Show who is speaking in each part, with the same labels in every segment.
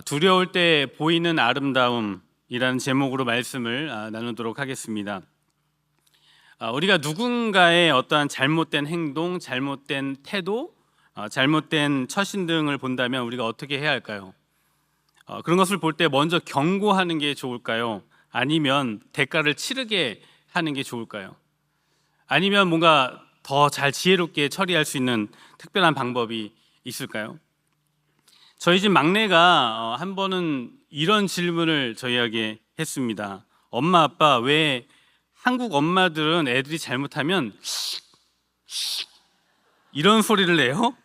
Speaker 1: 두려울 때 보이는 아름다움이라는 제목으로 말씀을 나누도록 하겠습니다. 우리가 누군가의 어떠한 잘못된 행동, 잘못된 태도, 잘못된 처신 등을 본다면 우리가 어떻게 해야 할까요? 그런 것을 볼 때 먼저 경고하는 게 좋을까요? 아니면 대가를 치르게 하는 게 좋을까요? 아니면 뭔가 더 잘 지혜롭게 처리할 수 있는 특별한 방법이 있을까요? 저희 집 막내가 한 번은 이런 질문을 저희에게 했습니다. 엄마, 아빠, 왜 한국 엄마들은 애들이 잘못하면 이런 소리를 내요?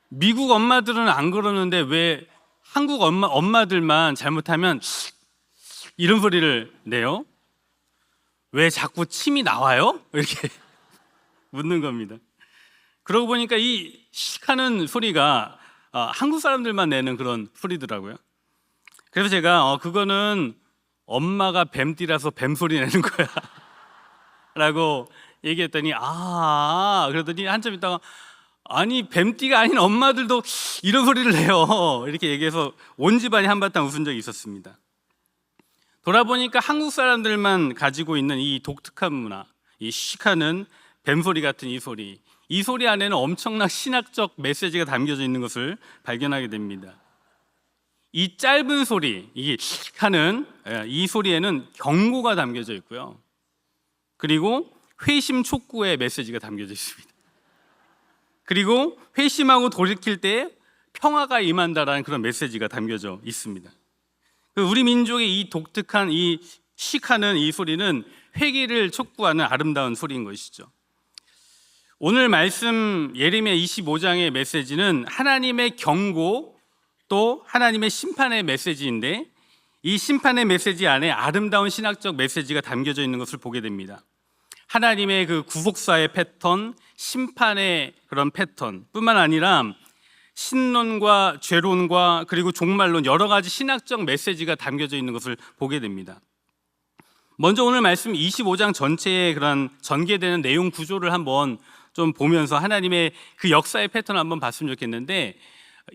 Speaker 1: 미국 엄마들은 안 그러는데 왜 한국 엄마들만 잘못하면 이런 소리를 내요? 왜 자꾸 침이 나와요? 이렇게 묻는 겁니다. 그러고 보니까 이 하는 소리가 한국 사람들만 내는 그런 소리더라고요. 그래서 제가 그거는 엄마가 뱀띠라서 뱀소리 내는 거야 라고 얘기했더니 그러더니 한참 있다가 아니 뱀띠가 아닌 엄마들도 이런 소리를 내요 이렇게 얘기해서 온 집안이 한바탕 웃은 적이 있었습니다. 돌아보니까 한국 사람들만 가지고 있는 이 독특한 문화, 이 시카는 뱀소리 같은 이 소리 안에는 엄청난 신학적 메시지가 담겨져 있는 것을 발견하게 됩니다. 이 짧은 소리, 이 소리에는 경고가 담겨져 있고요. 그리고 회심 촉구의 메시지가 담겨져 있습니다. 그리고 회심하고 돌이킬 때 평화가 임한다라는 그런 메시지가 담겨져 있습니다. 우리 민족의 이 독특한 이 시카는 이 소리는 회개를 촉구하는 아름다운 소리인 것이죠. 오늘 말씀 예레미야 25장의 메시지는 하나님의 경고 또 하나님의 심판의 메시지인데 이 심판의 메시지 안에 아름다운 신학적 메시지가 담겨져 있는 것을 보게 됩니다. 하나님의 그 구속사의 패턴, 심판의 그런 패턴 뿐만 아니라 신론과 죄론과 그리고 종말론 여러 가지 신학적 메시지가 담겨져 있는 것을 보게 됩니다. 먼저 오늘 말씀 25장 전체의 그런 전개되는 내용 구조를 한번 좀 보면서 하나님의 그 역사의 패턴을 한번 봤으면 좋겠는데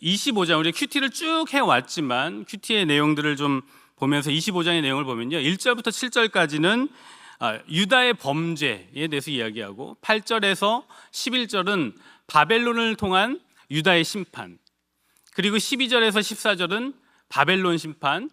Speaker 1: 25장 우리 큐티를 쭉 해왔지만 큐티의 내용들을 좀 보면서 25장의 내용을 보면요 1절부터 7절까지는 유다의 범죄에 대해서 이야기하고 8절에서 11절은 바벨론을 통한 유다의 심판, 그리고 12절에서 14절은 바벨론 심판,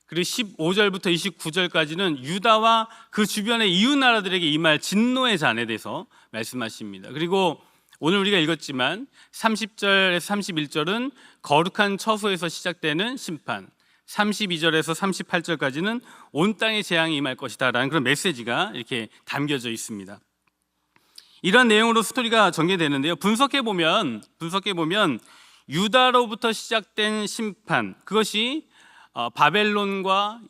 Speaker 1: 그리고 15절부터 29절까지는 유다와 그 주변의 이웃 나라들에게 임할 진노의 잔에 대해서 말씀하십니다. 그리고 오늘 우리가 읽었지만 30절에서 31절은 거룩한 처소에서 시작되는 심판, 32절에서 38절까지는 온 땅에 재앙이 임할 것이다 라는 그런 메시지가 이렇게 담겨져 있습니다. 이런 내용으로 스토리가 전개되는데요. 분석해 보면 유다로부터 시작된 심판, 그것이 바벨론과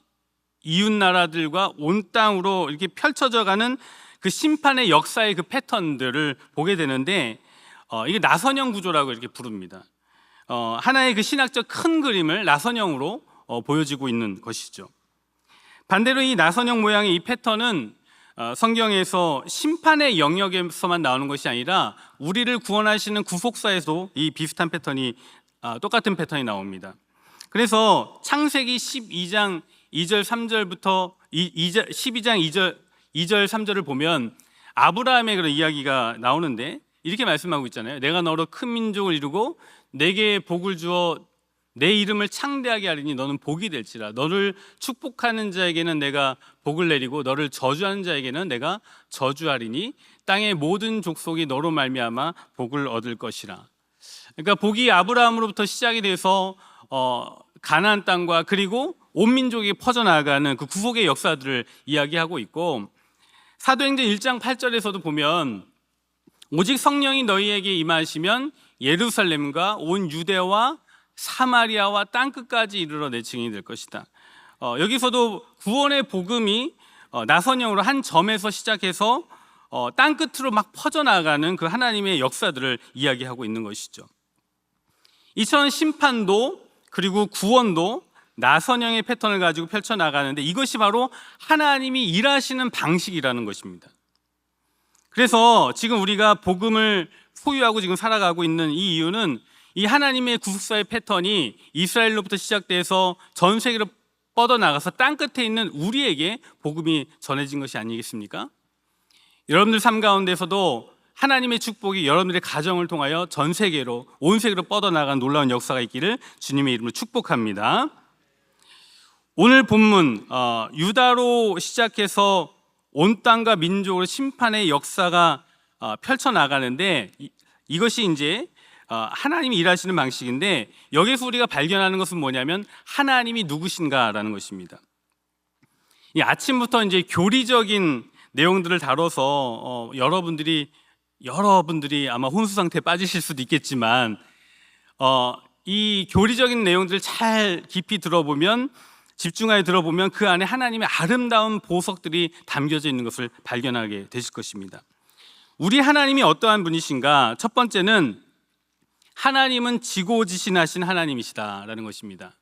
Speaker 1: 이웃 나라들과 온 땅으로 이렇게 펼쳐져가는 그 심판의 역사의 그 패턴들을 보게 되는데 이게 나선형 구조라고 이렇게 부릅니다. 하나의 그 신학적 큰 그림을 나선형으로 보여지고 있는 것이죠. 반대로 이 나선형 모양의 이 패턴은 성경에서 심판의 영역에서만 나오는 것이 아니라 우리를 구원하시는 구속사에도 이 비슷한 패턴이 똑같은 패턴이 나옵니다. 그래서 창세기 12장 2절 3절부터 12장 2절 3절을 보면 아브라함의 그런 이야기가 나오는데 이렇게 말씀하고 있잖아요. 내가 너로 큰 민족을 이루고 내게 복을 주어 내 이름을 창대하게 하리니 너는 복이 될지라. 너를 축복하는 자에게는 내가 복을 내리고 너를 저주하는 자에게는 내가 저주하리니 땅의 모든 족속이 너로 말미암아 복을 얻을 것이라. 그러니까 복이 아브라함으로부터 시작이 돼서 가나안 땅과 그리고 온 민족이 퍼져나가는 그 구속의 역사들을 이야기하고 있고, 사도행전 1장 8절에서도 보면 오직 성령이 너희에게 임하시면 예루살렘과 온 유대와 사마리아와 땅끝까지 이르러 내 증인이 될 것이다. 여기서도 구원의 복음이 나선형으로 한 점에서 시작해서 땅끝으로 막 퍼져나가는 그 하나님의 역사들을 이야기하고 있는 것이죠. 이처럼 심판도 그리고 구원도 나선형의 패턴을 가지고 펼쳐나가는데 이것이 바로 하나님이 일하시는 방식이라는 것입니다. 그래서 지금 우리가 복음을 소유하고 지금 살아가고 있는 이 이유는 이 하나님의 구속사의 패턴이 이스라엘로부터 시작돼서 전 세계로 뻗어나가서 땅끝에 있는 우리에게 복음이 전해진 것이 아니겠습니까? 여러분들 삶 가운데서도 하나님의 축복이 여러분들의 가정을 통하여 전 세계로, 온 세계로 뻗어나간 놀라운 역사가 있기를 주님의 이름으로 축복합니다. 오늘 본문 유다로 시작해서 온 땅과 민족으로 심판의 역사가 펼쳐나가는데, 이것이 이제 하나님이 일하시는 방식인데, 여기서 우리가 발견하는 것은 뭐냐면 하나님이 누구신가라는 것입니다. 이 아침부터 이제 교리적인 내용들을 다뤄서 여러분들이 아마 혼수 상태에 빠지실 수도 있겠지만, 이 교리적인 내용들을 잘 깊이 들어보면, 집중하여 들어보면 그 안에 하나님의 아름다운 보석들이 담겨져 있는 것을 발견하게 되실 것입니다. 우리 하나님이 어떠한 분이신가? 첫 번째는 하나님은 지고지신하신 하나님이시다라는 것입니다.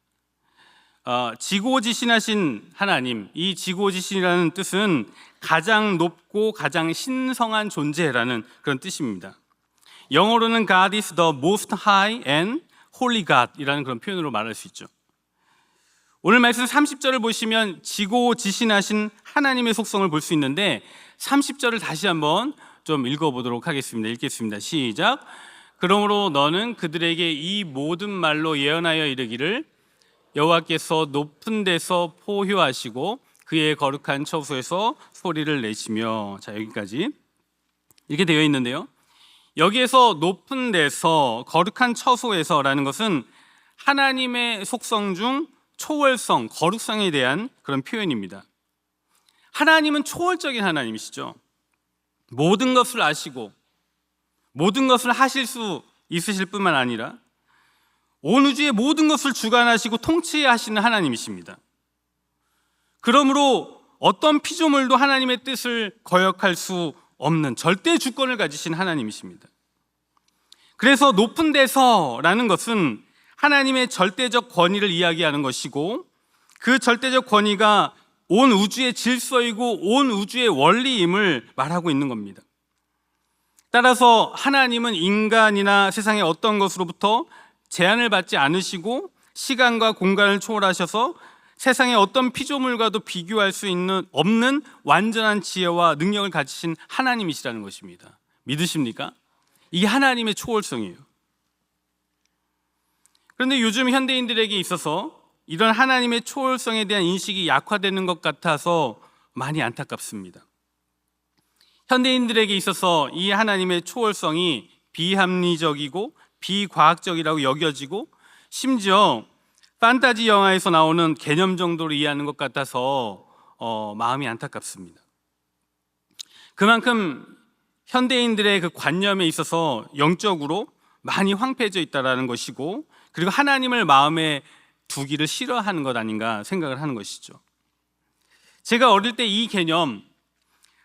Speaker 1: 지고지신하신 하나님, 이 지고지신이라는 뜻은 가장 높고 가장 신성한 존재라는 그런 뜻입니다. 영어로는 God is the most high and holy God 이라는 그런 표현으로 말할 수 있죠. 오늘 말씀 30절을 보시면 지고지신하신 하나님의 속성을 볼 수 있는데, 30절을 다시 한번 좀 읽어보도록 하겠습니다. 읽겠습니다. 시작. 그러므로 너는 그들에게 이 모든 말로 예언하여 이르기를, 여호와께서 높은 데서 포효하시고 그의 거룩한 처소에서 소리를 내시며. 자, 여기까지 이렇게 되어 있는데요, 여기에서 높은 데서, 거룩한 처소에서라는 것은 하나님의 속성 중 초월성, 거룩성에 대한 그런 표현입니다. 하나님은 초월적인 하나님이시죠. 모든 것을 아시고 모든 것을 하실 수 있으실 뿐만 아니라 온 우주의 모든 것을 주관하시고 통치하시는 하나님이십니다. 그러므로 어떤 피조물도 하나님의 뜻을 거역할 수 없는 절대 주권을 가지신 하나님이십니다. 그래서 높은 데서라는 것은 하나님의 절대적 권위를 이야기하는 것이고, 그 절대적 권위가 온 우주의 질서이고 온 우주의 원리임을 말하고 있는 겁니다. 따라서 하나님은 인간이나 세상의 어떤 것으로부터 제한을 받지 않으시고 시간과 공간을 초월하셔서 세상의 어떤 피조물과도 비교할 수 없는 완전한 지혜와 능력을 가지신 하나님이시라는 것입니다. 믿으십니까? 이게 하나님의 초월성이에요. 그런데 요즘 현대인들에게 있어서 이런 하나님의 초월성에 대한 인식이 약화되는 것 같아서 많이 안타깝습니다. 현대인들에게 있어서 이 하나님의 초월성이 비합리적이고 비과학적이라고 여겨지고, 심지어 판타지 영화에서 나오는 개념 정도로 이해하는 것 같아서 마음이 안타깝습니다. 그만큼 현대인들의 그 관념에 있어서 영적으로 많이 황폐해져 있다는 것이고, 그리고 하나님을 마음에 두기를 싫어하는 것 아닌가 생각을 하는 것이죠. 제가 어릴 때 이 개념,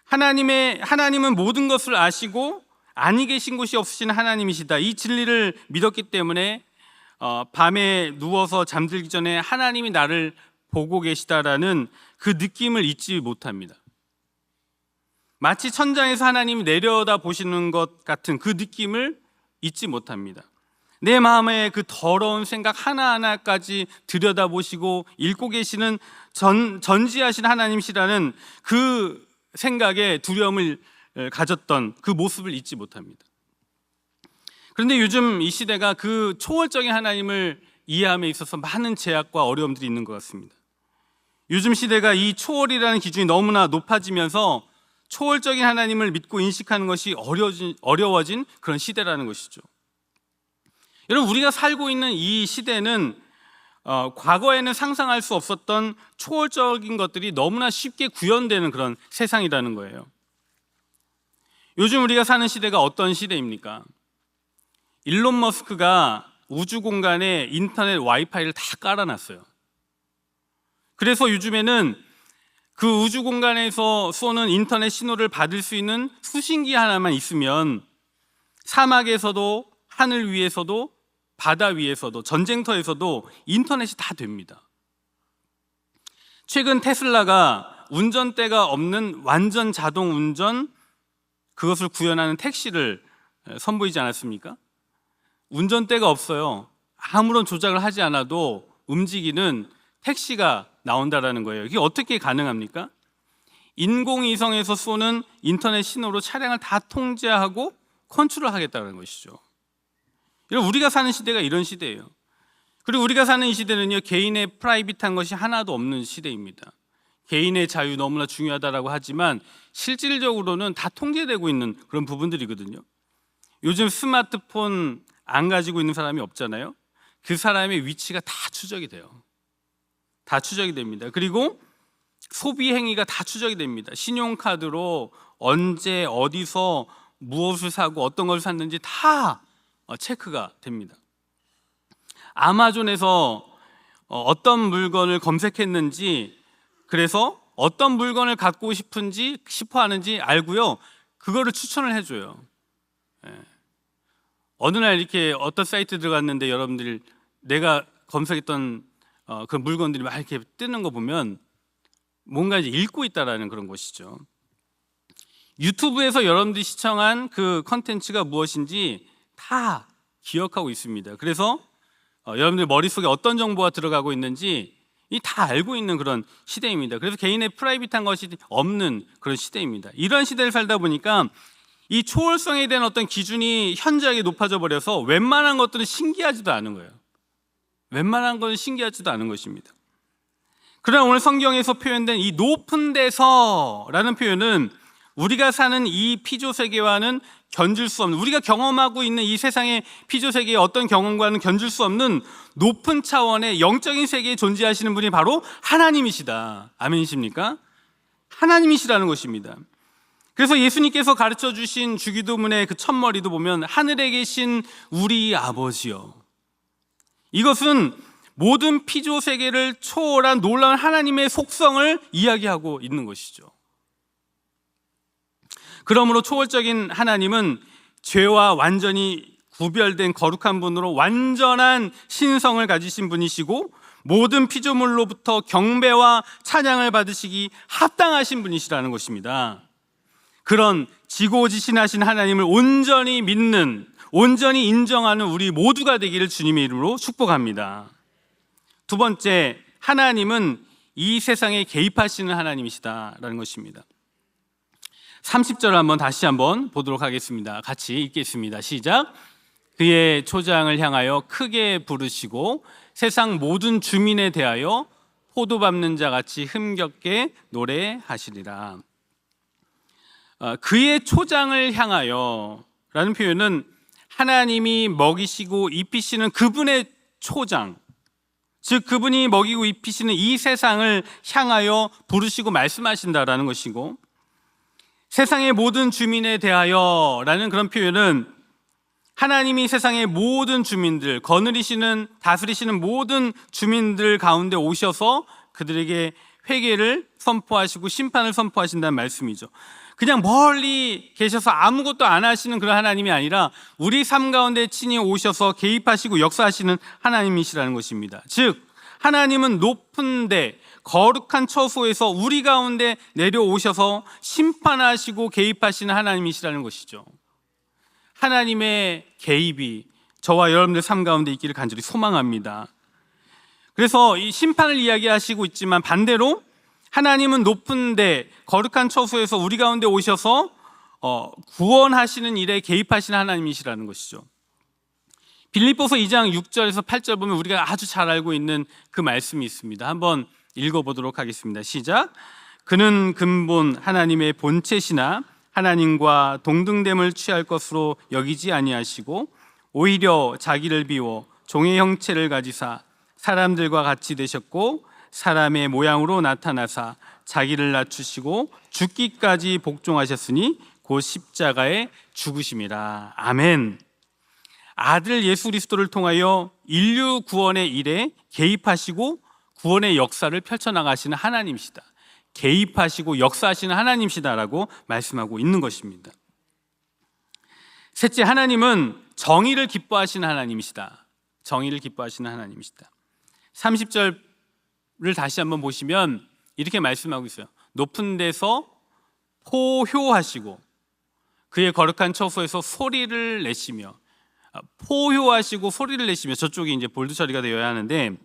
Speaker 1: 하나님은 모든 것을 아시고 아니 계신 곳이 없으신 하나님이시다, 이 진리를 믿었기 때문에 밤에 누워서 잠들기 전에 하나님이 나를 보고 계시다라는 그 느낌을 잊지 못합니다. 마치 천장에서 하나님이 내려다 보시는 것 같은 그 느낌을 잊지 못합니다. 내 마음의 그 더러운 생각 하나하나까지 들여다보시고 읽고 계시는 전지하신 하나님이시라는 그 생각에 두려움을 가졌던 그 모습을 잊지 못합니다. 그런데 요즘 이 시대가 그 초월적인 하나님을 이해함에 있어서 많은 제약과 어려움들이 있는 것 같습니다. 요즘 시대가 이 초월이라는 기준이 너무나 높아지면서 초월적인 하나님을 믿고 인식하는 것이 어려워진 그런 시대라는 것이죠. 여러분, 우리가 살고 있는 이 시대는 과거에는 상상할 수 없었던 초월적인 것들이 너무나 쉽게 구현되는 그런 세상이라는 거예요. 요즘 우리가 사는 시대가 어떤 시대입니까? 일론 머스크가 우주 공간에 인터넷 와이파이를 다 깔아놨어요. 그래서 요즘에는 그 우주 공간에서 쏘는 인터넷 신호를 받을 수 있는 수신기 하나만 있으면 사막에서도 하늘 위에서도 바다 위에서도 전쟁터에서도 인터넷이 다 됩니다. 최근 테슬라가 운전대가 없는 완전 자동 운전, 그것을 구현하는 택시를 선보이지 않았습니까? 운전대가 없어요. 아무런 조작을 하지 않아도 움직이는 택시가 나온다라는 거예요. 이게 어떻게 가능합니까? 인공위성에서 쏘는 인터넷 신호로 차량을 다 통제하고 컨트롤하겠다는 것이죠. 우리가 사는 시대가 이런 시대예요. 그리고 우리가 사는 이 시대는요, 개인의 프라이빗한 것이 하나도 없는 시대입니다. 개인의 자유 너무나 중요하다라고 하지만 실질적으로는 다 통제되고 있는 그런 부분들이거든요. 요즘 스마트폰 안 가지고 있는 사람이 없잖아요. 그 사람의 위치가 다 추적이 돼요. 다 추적이 됩니다. 그리고 소비 행위가 다 추적이 됩니다. 신용카드로 언제 어디서 무엇을 사고 어떤 걸 샀는지 다 체크가 됩니다. 아마존에서 어떤 물건을 검색했는지, 그래서 어떤 물건을 갖고 싶어 하는지 알고요, 그거를 추천을 해줘요. 어느 날 이렇게 어떤 사이트 들어갔는데 여러분들이 내가 검색했던 그 물건들이 막 이렇게 뜨는 거 보면 뭔가 이제 읽고 있다라는 그런 것이죠. 유튜브에서 여러분들이 시청한 그 컨텐츠가 무엇인지 다 기억하고 있습니다. 그래서 여러분들 머릿속에 어떤 정보가 들어가고 있는지 다 알고 있는 그런 시대입니다. 그래서 개인의 프라이빗한 것이 없는 그런 시대입니다. 이런 시대를 살다 보니까 이 초월성에 대한 어떤 기준이 현저하게 높아져 버려서 웬만한 것들은 신기하지도 않은 거예요. 웬만한 건 신기하지도 않은 것입니다. 그러나 오늘 성경에서 표현된 이 높은 데서라는 표현은 우리가 사는 이 피조세계와는 견줄 수 없는, 우리가 경험하고 있는 이 세상의 피조세계의 어떤 경험과는 견줄 수 없는 높은 차원의 영적인 세계에 존재하시는 분이 바로 하나님이시다. 아멘이십니까? 하나님이시라는 것입니다. 그래서 예수님께서 가르쳐 주신 주기도문의 그 첫머리도 보면 하늘에 계신 우리 아버지요, 이것은 모든 피조세계를 초월한 놀라운 하나님의 속성을 이야기하고 있는 것이죠. 그러므로 초월적인 하나님은 죄와 완전히 구별된 거룩한 분으로 완전한 신성을 가지신 분이시고 모든 피조물로부터 경배와 찬양을 받으시기 합당하신 분이시라는 것입니다. 그런 지고지신하신 하나님을 온전히 믿는, 온전히 인정하는 우리 모두가 되기를 주님의 이름으로 축복합니다. 두 번째, 하나님은 이 세상에 개입하시는 하나님이시다라는 것입니다. 30절을 다시 한번 보도록 하겠습니다. 같이 읽겠습니다. 시작. 그의 초장을 향하여 크게 부르시고 세상 모든 주민에 대하여 포도 밟는 자 같이 힘겹게 노래하시리라. 그의 초장을 향하여 라는 표현은 하나님이 먹이시고 입히시는 그분의 초장, 즉 그분이 먹이고 입히시는 이 세상을 향하여 부르시고 말씀하신다라는 것이고, 세상의 모든 주민에 대하여 라는 그런 표현은 하나님이 세상의 모든 주민들, 거느리시는, 다스리시는 모든 주민들 가운데 오셔서 그들에게 회개를 선포하시고 심판을 선포하신다는 말씀이죠. 그냥 멀리 계셔서 아무것도 안 하시는 그런 하나님이 아니라 우리 삶 가운데 친히 오셔서 개입하시고 역사하시는 하나님이시라는 것입니다. 즉 하나님은 높은 데 거룩한 처소에서 우리 가운데 내려오셔서 심판하시고 개입하시는 하나님이시라는 것이죠. 하나님의 개입이 저와 여러분들 삶 가운데 있기를 간절히 소망합니다. 그래서 이 심판을 이야기하시고 있지만 반대로 하나님은 높은 데 거룩한 처소에서 우리 가운데 오셔서 구원하시는 일에 개입하시는 하나님이시라는 것이죠. 빌립보서 2장 6절에서 8절 보면 우리가 아주 잘 알고 있는 그 말씀이 있습니다. 한번 읽어보도록 하겠습니다. 시작. 그는 근본 하나님의 본체시나 하나님과 동등됨을 취할 것으로 여기지 아니하시고 오히려 자기를 비워 종의 형체를 가지사 사람들과 같이 되셨고 사람의 모양으로 나타나사 자기를 낮추시고 죽기까지 복종하셨으니 곧 십자가에 죽으심이라. 아멘. 아들 예수 그리스도를 통하여 인류 구원의 일에 개입하시고 구원의 역사를 펼쳐나가시는 하나님이시다. 개입하시고 역사하시는 하나님이시다라고 말씀하고 있는 것입니다. 셋째, 하나님은 정의를 기뻐하시는 하나님이시다. 정의를 기뻐하시는 하나님이시다. 30절을 다시 한번 보시면 이렇게 말씀하고 있어요. 높은 데서 포효하시고 그의 거룩한 처소에서 소리를 내시며. 포효하시고 소리를 내시며, 저쪽이 이제 볼드 처리가 되어야 하는데,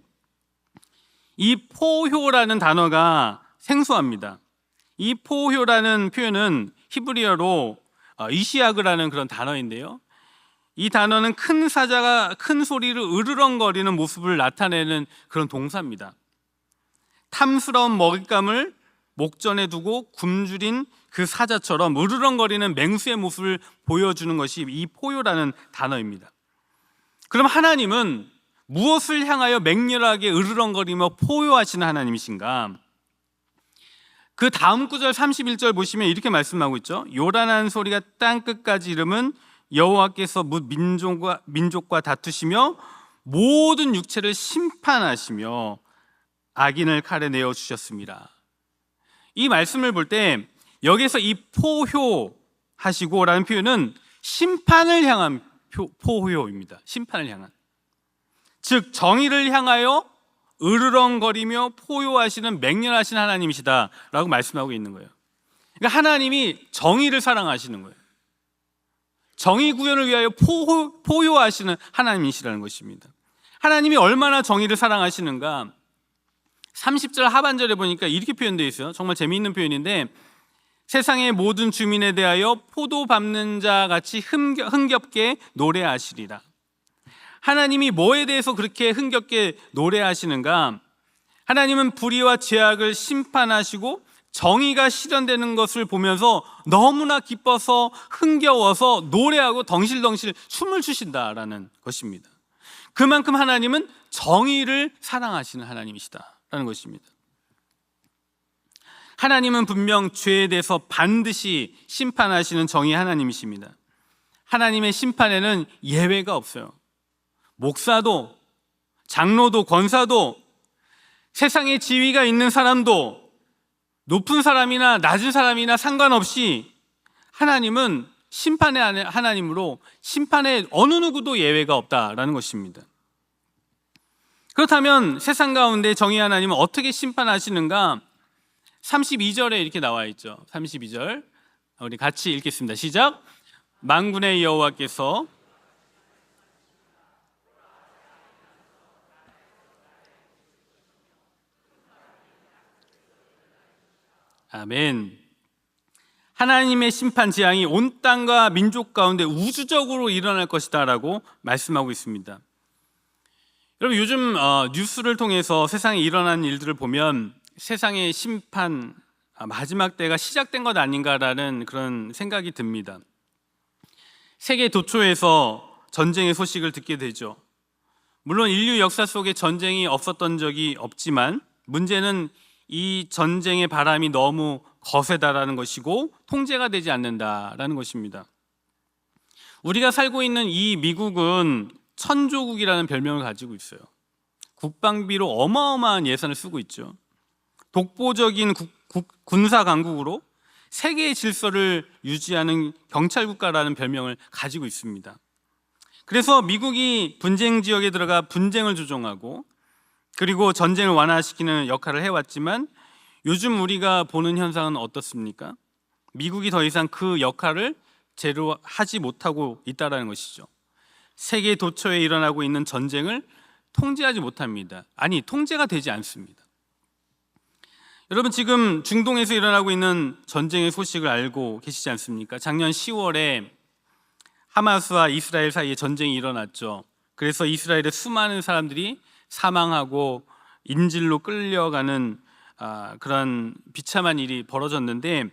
Speaker 1: 이 포효라는 단어가 생소합니다. 이 포효라는 표현은 히브리어로 이시아그라는 그런 단어인데요, 이 단어는 큰 사자가 큰 소리를 으르렁거리는 모습을 나타내는 그런 동사입니다. 탐스러운 먹잇감을 목전에 두고 굶주린 그 사자처럼 으르렁거리는 맹수의 모습을 보여주는 것이 이 포효라는 단어입니다. 그럼 하나님은 무엇을 향하여 맹렬하게 으르렁거리며 포효하시는 하나님이신가? 그 다음 구절 31절 보시면 이렇게 말씀하고 있죠. 요란한 소리가 땅끝까지 이름은 여호와께서 뭇 민족과 다투시며 모든 육체를 심판하시며 악인을 칼에 내어 주셨습니다. 이 말씀을 볼 때 여기서 이 포효하시고라는 표현은 심판을 향한 포효입니다. 심판을 향한, 즉 정의를 향하여 으르렁거리며 포효하시는 맹렬하신 하나님이시다라고 말씀하고 있는 거예요. 그러니까 하나님이 정의를 사랑하시는 거예요. 정의 구현을 위하여 포효하시는 하나님이시라는 것입니다. 하나님이 얼마나 정의를 사랑하시는가, 30절 하반절에 보니까 이렇게 표현되어 있어요. 정말 재미있는 표현인데, 세상의 모든 주민에 대하여 포도 밟는 자 같이 흥겹게 노래하시리라. 하나님이 뭐에 대해서 그렇게 흥겹게 노래하시는가? 하나님은 불의와 죄악을 심판하시고 정의가 실현되는 것을 보면서 너무나 기뻐서 흥겨워서 노래하고 덩실덩실 춤을 추신다라는 것입니다. 그만큼 하나님은 정의를 사랑하시는 하나님이시다라는 것입니다. 하나님은 분명 죄에 대해서 반드시 심판하시는 정의 하나님이십니다. 하나님의 심판에는 예외가 없어요. 목사도, 장로도, 권사도, 세상에 지위가 있는 사람도, 높은 사람이나 낮은 사람이나 상관없이 하나님은 심판의 하나님으로 심판에 어느 누구도 예외가 없다라는 것입니다. 그렇다면 세상 가운데 정의 하나님은 어떻게 심판하시는가? 32절에 이렇게 나와 있죠. 32절 우리 같이 읽겠습니다. 시작. 만군의 여호와께서 아멘. 하나님의 심판 재앙이 온 땅과 민족 가운데 우주적으로 일어날 것이다 라고 말씀하고 있습니다. 여러분, 요즘 뉴스를 통해서 세상에 일어난 일들을 보면 세상의 심판, 마지막 때가 시작된 것 아닌가라는 그런 생각이 듭니다. 세계 도처에서 전쟁의 소식을 듣게 되죠. 물론 인류 역사 속에 전쟁이 없었던 적이 없지만 문제는 이 전쟁의 바람이 너무 거세다라는 것이고 통제가 되지 않는다라는 것입니다. 우리가 살고 있는 이 미국은 천조국이라는 별명을 가지고 있어요. 국방비로 어마어마한 예산을 쓰고 있죠. 독보적인 군사 강국으로 세계의 질서를 유지하는 경찰 국가라는 별명을 가지고 있습니다. 그래서 미국이 분쟁 지역에 들어가 분쟁을 조정하고 그리고 전쟁을 완화시키는 역할을 해왔지만 요즘 우리가 보는 현상은 어떻습니까? 미국이 더 이상 그 역할을 제대로 하지 못하고 있다는 것이죠. 세계 도처에 일어나고 있는 전쟁을 통제하지 못합니다. 아니, 통제가 되지 않습니다. 여러분, 지금 중동에서 일어나고 있는 전쟁의 소식을 알고 계시지 않습니까? 작년 10월에 하마스와 이스라엘 사이에 전쟁이 일어났죠. 그래서 이스라엘의 수많은 사람들이 사망하고 인질로 끌려가는 그런 비참한 일이 벌어졌는데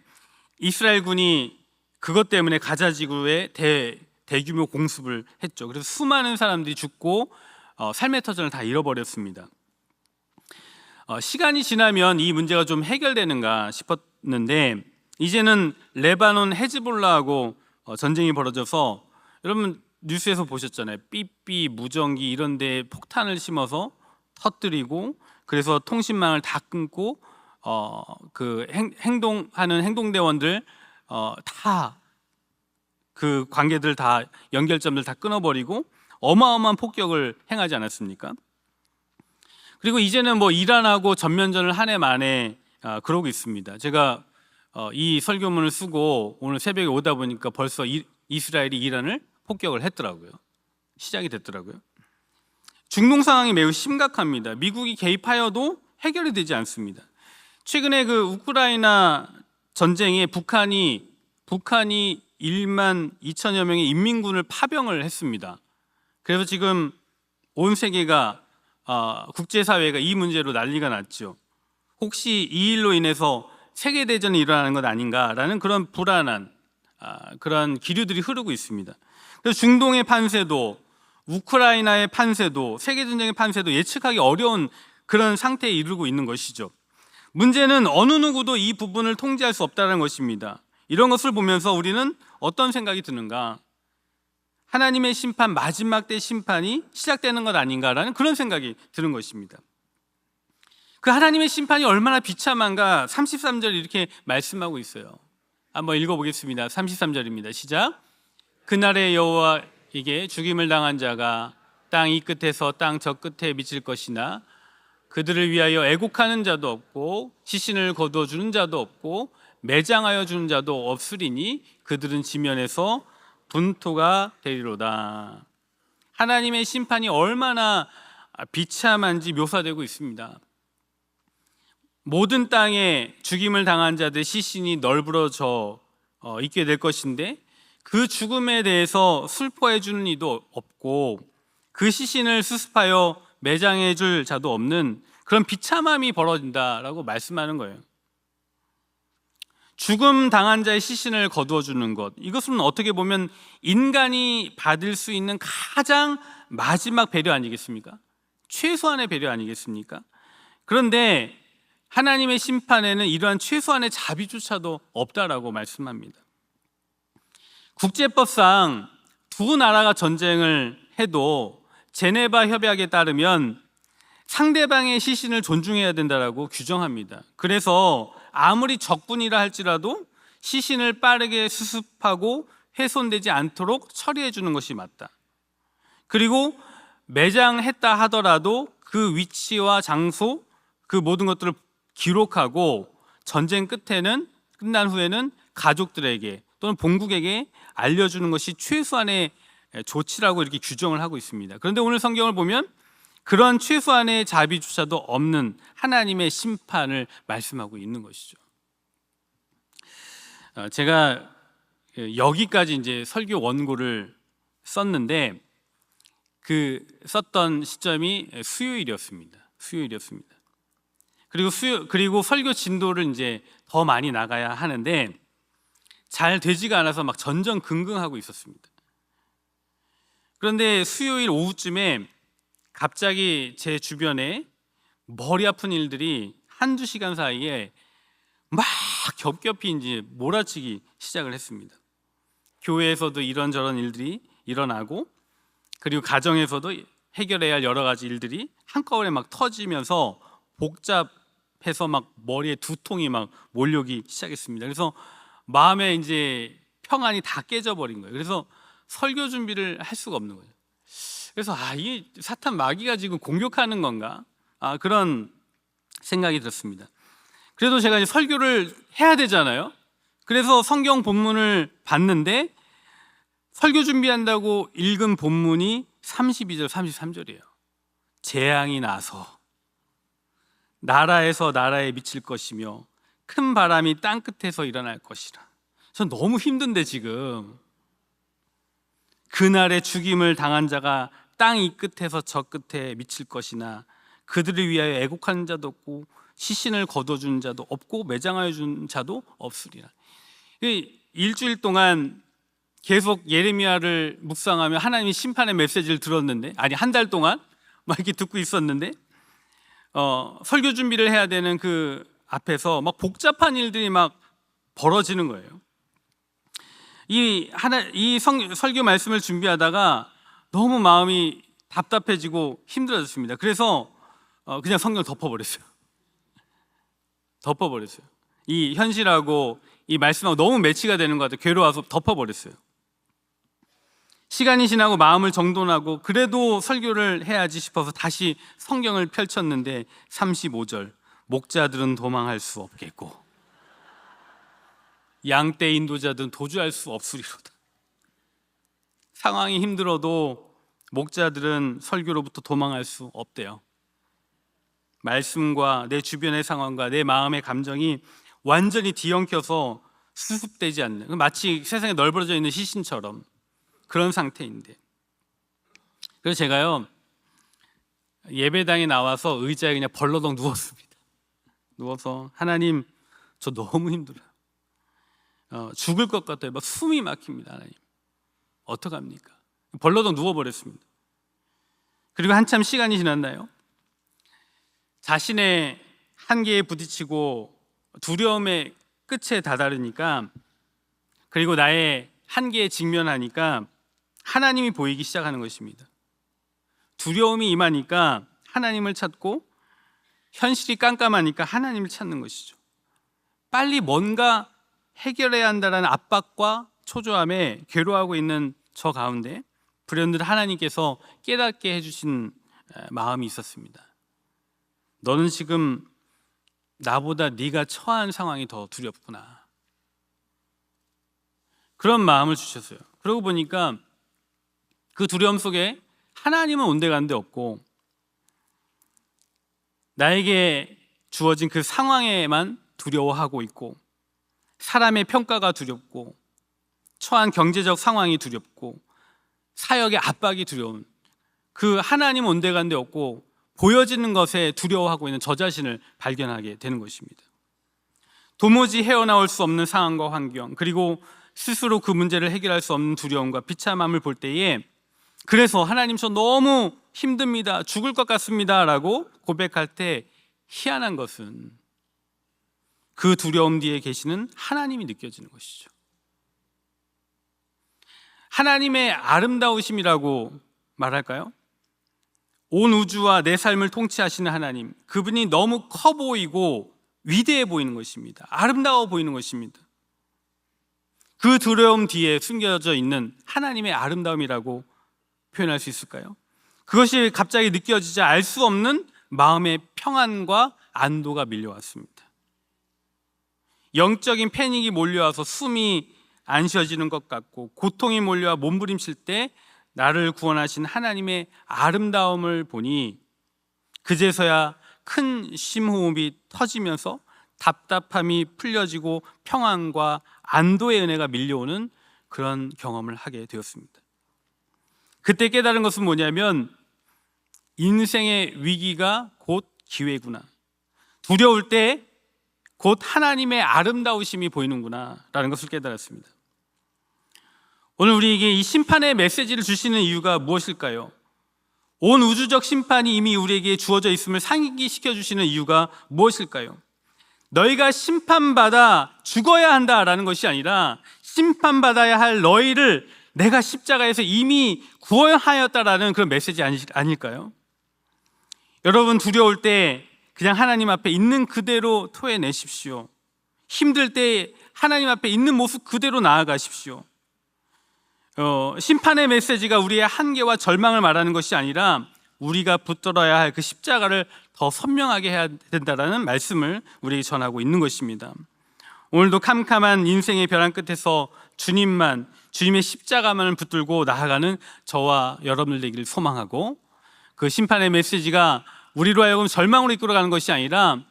Speaker 1: 이스라엘 군이 그것 때문에 가자 지구에 대규모 공습을 했죠. 그래서 수많은 사람들이 죽고 삶의 터전을 다 잃어버렸습니다. 시간이 지나면 이 문제가 좀 해결되는가 싶었는데 이제는 레바논 헤즈볼라하고 전쟁이 벌어져서 여러분 뉴스에서 보셨잖아요. 삐삐 무전기 이런 데 폭탄을 심어서 터뜨리고 그래서 통신망을 다 끊고 그 행동하는 행동대원들 다 그 관계들 다 연결점들 다 끊어버리고 어마어마한 폭격을 행하지 않았습니까? 그리고 이제는 뭐 이란하고 전면전을 한 해 만에 그러고 있습니다. 제가 이 설교문을 쓰고 오늘 새벽에 오다 보니까 벌써 이스라엘이 이란을 폭격을 했더라고요. 시작이 됐더라고요. 중동 상황이 매우 심각합니다. 미국이 개입하여도 해결이 되지 않습니다. 최근에 그 우크라이나 전쟁에 북한이 1만 2천여 명의 인민군을 파병을 했습니다. 그래서 지금 온 세계가 국제사회가 이 문제로 난리가 났죠. 혹시 이 일로 인해서 세계대전이 일어나는 것 아닌가라는 그런 불안한 그런 기류들이 흐르고 있습니다. 그래서 중동의 판세도 우크라이나의 판세도 세계전쟁의 판세도 예측하기 어려운 그런 상태에 이르고 있는 것이죠. 문제는 어느 누구도 이 부분을 통제할 수 없다는 것입니다. 이런 것을 보면서 우리는 어떤 생각이 드는가? 하나님의 심판, 마지막 때 심판이 시작되는 것 아닌가라는 그런 생각이 드는 것입니다. 그 하나님의 심판이 얼마나 비참한가 33절 이렇게 말씀하고 있어요. 한번 읽어보겠습니다. 33절입니다. 시작. 그날의 여호와에게 죽임을 당한 자가 땅 이 끝에서 땅 저 끝에 미칠 것이나 그들을 위하여 애곡하는 자도 없고 시신을 거두어주는 자도 없고 매장하여 주는 자도 없으리니 그들은 지면에서 분토가 되리로다. 하나님의 심판이 얼마나 비참한지 묘사되고 있습니다. 모든 땅에 죽임을 당한 자들 시신이 널브러져 있게 될 것인데 그 죽음에 대해서 슬퍼해 주는 이도 없고 그 시신을 수습하여 매장해 줄 자도 없는 그런 비참함이 벌어진다라고 말씀하는 거예요. 죽음 당한 자의 시신을 거두어 주는 것, 이것은 어떻게 보면 인간이 받을 수 있는 가장 마지막 배려 아니겠습니까? 최소한의 배려 아니겠습니까? 그런데 하나님의 심판에는 이러한 최소한의 자비조차도 없다라고 말씀합니다. 국제법상 두 나라가 전쟁을 해도 제네바 협약에 따르면 상대방의 시신을 존중해야 된다라고 규정합니다. 그래서 아무리 적군이라 할지라도 시신을 빠르게 수습하고 훼손되지 않도록 처리해 주는 것이 맞다. 그리고 매장했다 하더라도 그 위치와 장소, 그 모든 것들을 기록하고 전쟁 끝난 후에는 가족들에게 또는 본국에게 알려주는 것이 최소한의 조치라고 이렇게 규정을 하고 있습니다. 그런데 오늘 성경을 보면 그런 최소한의 자비조차도 없는 하나님의 심판을 말씀하고 있는 것이죠. 제가 여기까지 이제 설교 원고를 썼는데 그 썼던 시점이 수요일이었습니다. 그리고 설교 진도를 이제 더 많이 나가야 하는데 잘 되지가 않아서 막 전전긍긍하고 있었습니다. 그런데 수요일 오후쯤에 갑자기 제 주변에 머리 아픈 일들이 한두 시간 사이에 막 겹겹이 이제 몰아치기 시작을 했습니다. 교회에서도 이런저런 일들이 일어나고 그리고 가정에서도 해결해야 할 여러 가지 일들이 한꺼번에 막 터지면서 복잡해서 막 머리에 두통이 막 몰려오기 시작했습니다. 그래서 마음에 이제 평안이 다 깨져버린 거예요. 그래서 설교 준비를 할 수가 없는 거예요. 그래서 이게 사탄 마귀가 지금 공격하는 건가? 그런 생각이 들었습니다. 그래도 제가 이제 설교를 해야 되잖아요. 그래서 성경 본문을 봤는데 설교 준비한다고 읽은 본문이 32절, 33절이에요. 재앙이 나서 나라에서 나라에 미칠 것이며 큰 바람이 땅 끝에서 일어날 것이라. 전 너무 힘든데 지금 그날에 죽임을 당한 자가 땅 이 끝에서 저 끝에 미칠 것이나 그들을 위하여 애곡하는 자도 없고 시신을 거둬주는 자도 없고 매장하여 주는 자도 없으리라. 일주일 동안 계속 예레미야를 묵상하며 하나님의 심판의 메시지를 들었는데 한 달 동안 막 이렇게 듣고 있었는데 설교 준비를 해야 되는 그 앞에서 막 복잡한 일들이 막 벌어지는 거예요. 이 설교 말씀을 준비하다가 너무 마음이 답답해지고 힘들어졌습니다. 그래서 그냥 성경을 덮어버렸어요. 이 현실하고 이 말씀하고 너무 매치가 되는 것 같아요. 괴로워서 덮어버렸어요. 시간이 지나고 마음을 정돈하고 그래도 설교를 해야지 싶어서 다시 성경을 펼쳤는데 35절 목자들은 도망할 수 없겠고 양떼 인도자들은 도주할 수 없으리로다. 상황이 힘들어도 목자들은 설교로부터 도망할 수 없대요. 말씀과 내 주변의 상황과 내 마음의 감정이 완전히 뒤엉켜서 수습되지 않는, 마치 세상에 널브러져 있는 시신처럼 그런 상태인데, 그래서 제가요 예배당에 나와서 의자에 그냥 벌러덩 누웠습니다. 누워서 하나님, 저 너무 힘들어요. 죽을 것 같아요. 막 숨이 막힙니다. 하나님, 어떡합니까? 벌러덩 누워버렸습니다. 그리고 한참 시간이 지났나요? 자신의 한계에 부딪히고 두려움의 끝에 다다르니까, 그리고 나의 한계에 직면하니까 하나님이 보이기 시작하는 것입니다. 두려움이 임하니까 하나님을 찾고, 현실이 깜깜하니까 하나님을 찾는 것이죠. 빨리 뭔가 해결해야 한다는 압박과 초조함에 괴로워하고 있는 저 가운데 불현듯 하나님께서 깨닫게 해주신 마음이 있었습니다. 너는 지금 나보다 네가 처한 상황이 더 두렵구나. 그런 마음을 주셨어요. 그러고 보니까 그 두려움 속에 하나님은 온데간데 없고, 나에게 주어진 그 상황에만 두려워하고 있고, 사람의 평가가 두렵고, 처한 경제적 상황이 두렵고, 사역의 압박이 두려운 그 하나님 온데간데 없고 보여지는 것에 두려워하고 있는 저 자신을 발견하게 되는 것입니다. 도무지 헤어나올 수 없는 상황과 환경, 그리고 스스로 그 문제를 해결할 수 없는 두려움과 비참함을 볼 때에, 그래서 하나님 저 너무 힘듭니다, 죽을 것 같습니다 라고 고백할 때 희한한 것은 그 두려움 뒤에 계시는 하나님이 느껴지는 것이죠. 하나님의 아름다우심이라고 말할까요? 온 우주와 내 삶을 통치하시는 하나님, 그분이 너무 커 보이고 위대해 보이는 것입니다. 아름다워 보이는 것입니다. 그 두려움 뒤에 숨겨져 있는 하나님의 아름다움이라고 표현할 수 있을까요? 그것이 갑자기 느껴지자 알 수 없는 마음의 평안과 안도가 밀려왔습니다. 영적인 패닉이 몰려와서 숨이 안 쉬어지는 것 같고, 고통이 몰려와 몸부림칠 때 나를 구원하신 하나님의 아름다움을 보니 그제서야 큰 심호흡이 터지면서 답답함이 풀려지고 평안과 안도의 은혜가 밀려오는 그런 경험을 하게 되었습니다. 그때 깨달은 것은 뭐냐면, 인생의 위기가 곧 기회구나, 두려울 때 곧 하나님의 아름다우심이 보이는구나 라는 것을 깨달았습니다. 오늘 우리에게 이 심판의 메시지를 주시는 이유가 무엇일까요? 온 우주적 심판이 이미 우리에게 주어져 있음을 상기시켜 주시는 이유가 무엇일까요? 너희가 심판받아 죽어야 한다라는 것이 아니라, 심판받아야 할 너희를 내가 십자가에서 이미 구원하였다라는 그런 메시지 아닐까요? 여러분, 두려울 때 그냥 하나님 앞에 있는 그대로 토해내십시오. 힘들 때 하나님 앞에 있는 모습 그대로 나아가십시오. 심판의 메시지가 우리의 한계와 절망을 말하는 것이 아니라 우리가 붙들어야 할 그 십자가를 더 선명하게 해야 된다는 말씀을 우리에게 전하고 있는 것입니다. 오늘도 캄캄한 인생의 벼랑 끝에서 주님만, 주님의 십자가만을 붙들고 나아가는 저와 여러분들 되기를 소망하고, 그 심판의 메시지가 우리로 하여금 절망으로 이끌어가는 것이 아니라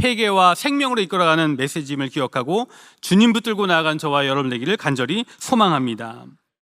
Speaker 1: 회개와 생명으로 이끌어가는 메시지임을 기억하고 주님 붙들고 나아간 저와 여러분 되기를 간절히 소망합니다.